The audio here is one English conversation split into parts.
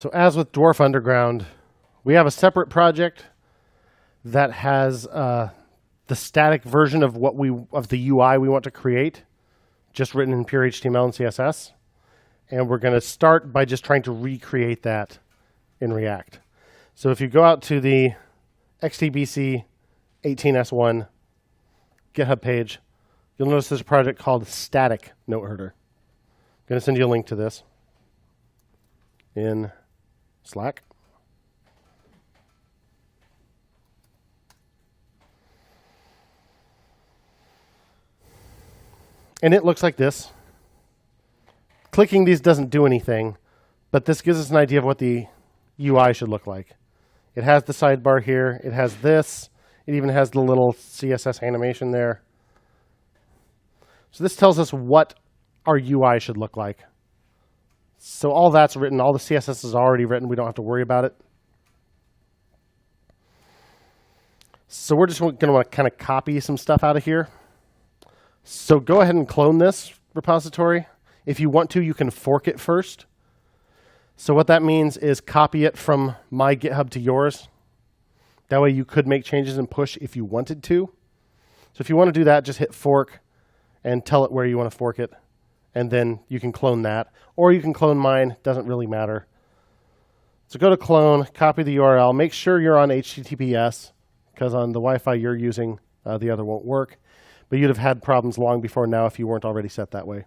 So as with Dwarf Underground, we have a separate project that has the static version of the UI we want to create, just written in pure HTML and CSS. And we're going to start by just trying to recreate that in React. So if you go out to the XTBC 18S1 GitHub page, you'll notice there's a project called Static Note Herder. I'm going to send you a link to this in Slack. And it looks like this. Clicking these doesn't do anything, but this gives us an idea of what the UI should look like. It has the sidebar here. It has this. It even has the little CSS animation there. So this tells us what our UI should look like. So all that's written. All the CSS is already written. We don't have to worry about it. So we're just going to want to kind of copy some stuff out of here. So go ahead and clone this repository. If you want to, you can fork it first. So what that means is copy it from my GitHub to yours. That way you could make changes and push if you wanted to. So if you want to do that, just hit fork and tell it where you want to fork it. And then you can clone that. Or you can clone mine. Doesn't really matter. So go to clone, copy the URL. Make sure you're on HTTPS, because on the Wi-Fi you're using, the other won't work. But you'd have had problems long before now if you weren't already set that way.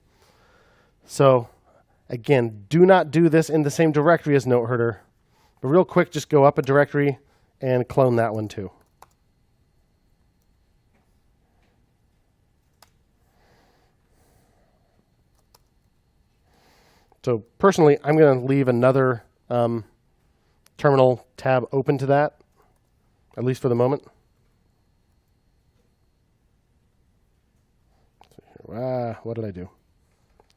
So again, do not do this in the same directory as Note Herder. But real quick, just go up a directory and clone that one too. So personally, I'm going to leave another terminal tab open to that, at least for the moment. What did I do?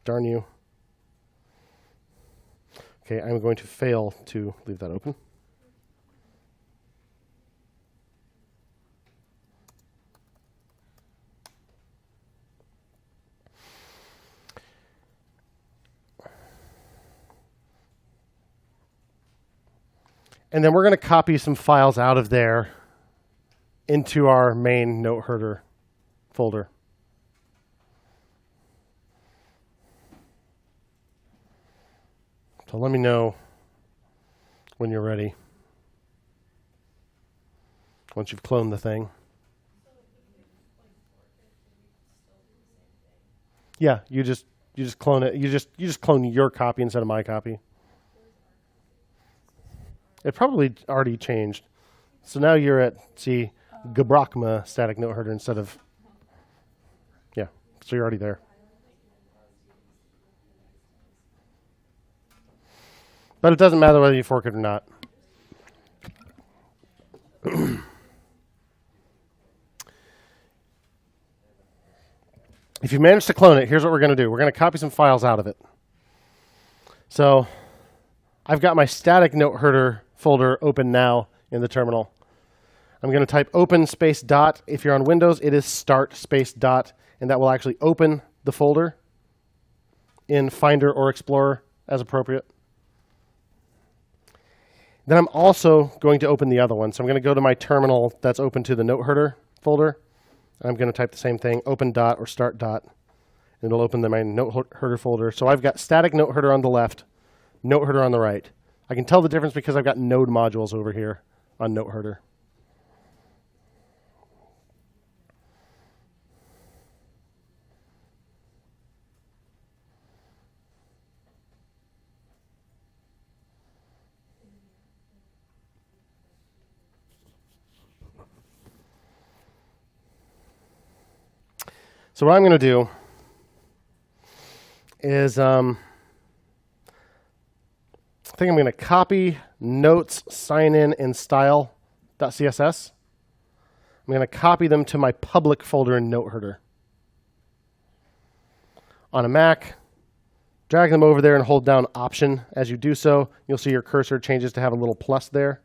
Darn you. Okay, I'm going to fail to leave that open. And then we're going to copy some files out of there into our main Note Herder folder. So let me know when you're ready. Once you've cloned the thing. Yeah, you just clone it. You just clone your copy instead of my copy. It probably already changed. So now you're at, see, Gabrakma static note herder instead of, yeah, so you're already there. But it doesn't matter whether you fork it or not. If you manage to clone it, here's what we're going to do. We're going to copy some files out of it. So I've got my static note herder folder open now in the terminal. I'm going to type open space dot. If you're on Windows, it is start space dot, and that will actually open the folder in Finder or Explorer as appropriate. Then I'm also going to open the other one. So I'm going to go to my terminal that's open to the note herder folder. And I'm going to type the same thing, open dot or start dot. And it'll open my note herder folder. So I've got static note herder on the left, note herder on the right. I can tell the difference because I've got node modules over here on note herder. So what I'm going to do is I think I'm going to copy notes, sign in, and style.css. I'm going to copy them to my public folder in note herder. On a Mac, drag them over there and hold down Option. As you do so, you'll see your cursor changes to have a little plus there.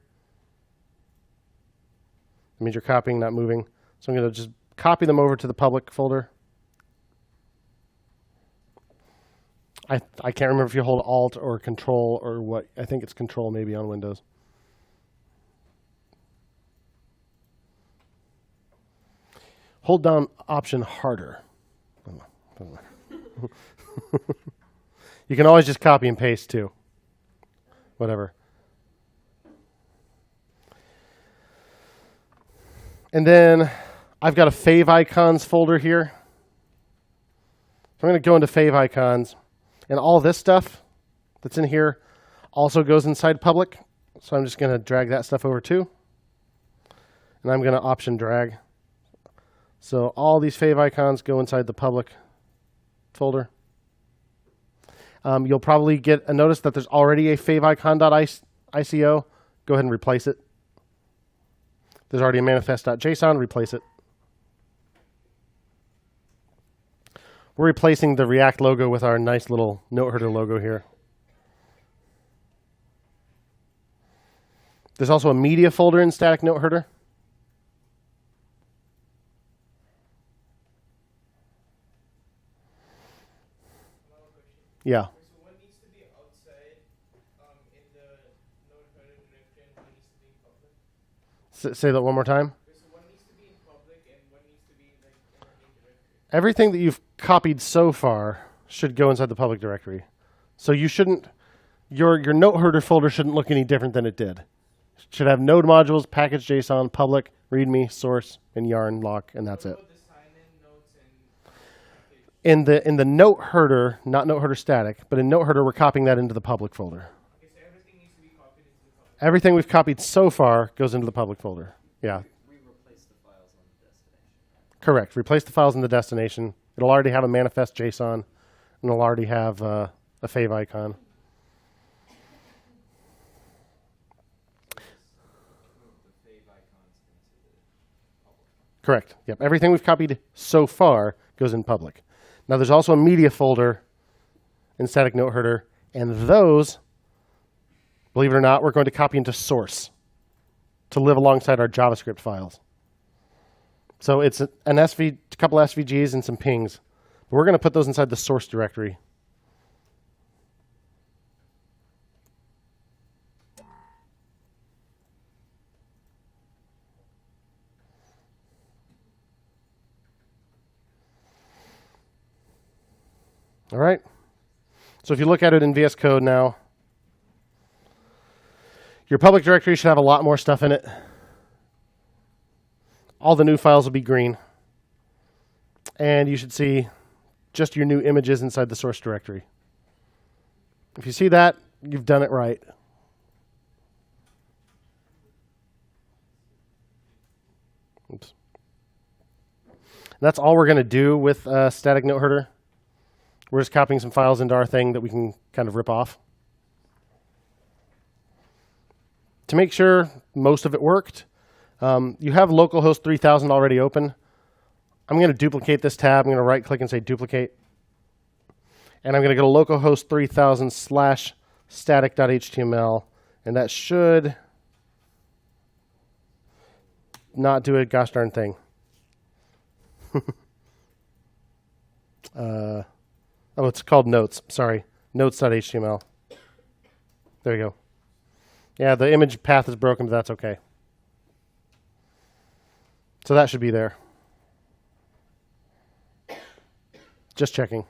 It means you're copying, not moving. So I'm going to just copy them over to the public folder. I can't remember if you hold Alt or Control or what. I think it's Control maybe on Windows. Hold down Option harder. You can always just copy and paste too. Whatever. And then I've got a favicons folder here. So I'm going to go into favicons. And all this stuff that's in here also goes inside public. So I'm just going to drag that stuff over too. And I'm going to Option drag. So all these favicons go inside the public folder. You'll probably get a notice that there's already a favicon.ico. Go ahead and replace it. There's already a manifest.json. Replace it. We're replacing the React logo with our nice little note herder logo here. There's also a media folder in static note herder. Yeah. So what needs to be outside in the node header directory and what needs to be in public? Say that one more time. So what needs to be in public and what needs to be like in the main directory? Everything that you've copied so far should go inside the public directory. So you shouldn't, your note herder folder shouldn't look any different than it did. It should have node modules, package.json, public, readme, source, and yarn lock, and that's it. What about the sign-in notes and package? In the note herder, not note herder static, but in note herder, we're copying that into the public folder. Okay, so everything needs to be copied into the public. Everything we've copied so far goes into the public folder. Yeah. We replace the files on the destination. Correct. Replace the files in the destination. It'll already have a manifest JSON, and it'll already have a favicon. Correct. Yep. Everything we've copied so far goes in public. Now there's also a media folder in static note herder, and those, believe it or not, we're going to copy into source to live alongside our JavaScript files. So it's a couple SVGs and some pings. But we're going to put those inside the source directory. All right. So if you look at it in VS Code now, your public directory should have a lot more stuff in it. All the new files will be green. And you should see just your new images inside the source directory. If you see that, you've done it right. Oops. That's all we're going to do with static note herder. We're just copying some files into our thing that we can kind of rip off. To make sure most of it worked, you have localhost 3000 already open. I'm going to duplicate this tab. I'm going to right click and say duplicate. And I'm going to go to localhost 3000 / static.html. And that should not do a gosh darn thing. Oh, it's called notes. Sorry. Notes.html. There you go. Yeah, the image path is broken, but that's okay. So that should be there. Just checking.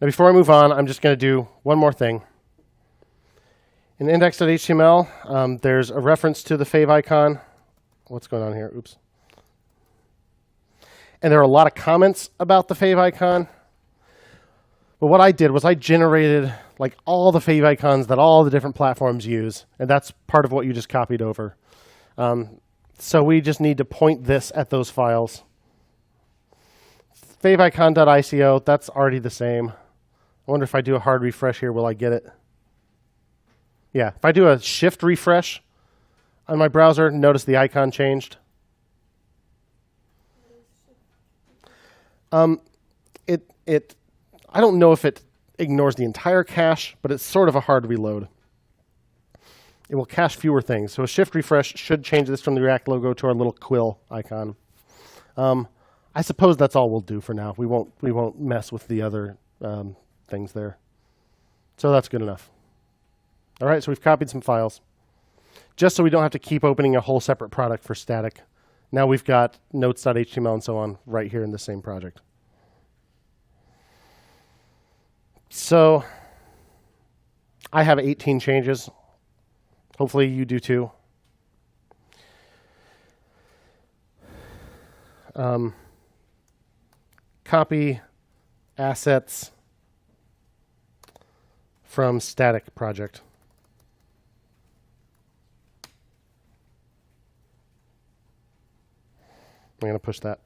Now, before I move on, I'm just going to do one more thing. In index.html, there's a reference to the favicon. What's going on here? Oops. And there are a lot of comments about the favicon. But what I did was I generated like all the favicons that all the different platforms use. And that's part of what you just copied over. So we just need to point this at those files. Favicon.ico, that's already the same. I wonder if I do a hard refresh here, will I get it? Yeah, if I do a shift refresh on my browser, notice the icon changed. I don't know if it ignores the entire cache, but it's sort of a hard reload. it will cache fewer things. So a shift refresh should change this from the React logo to our little quill icon. I suppose that's all we'll do for now. We won't mess with the other things there. So that's good enough. All right, so we've copied some files. Just so we don't have to keep opening a whole separate product for static. Now we've got notes.html and so on right here in the same project. So I have 18 changes. Hopefully you do too. Copy assets from static project. I'm going to push that.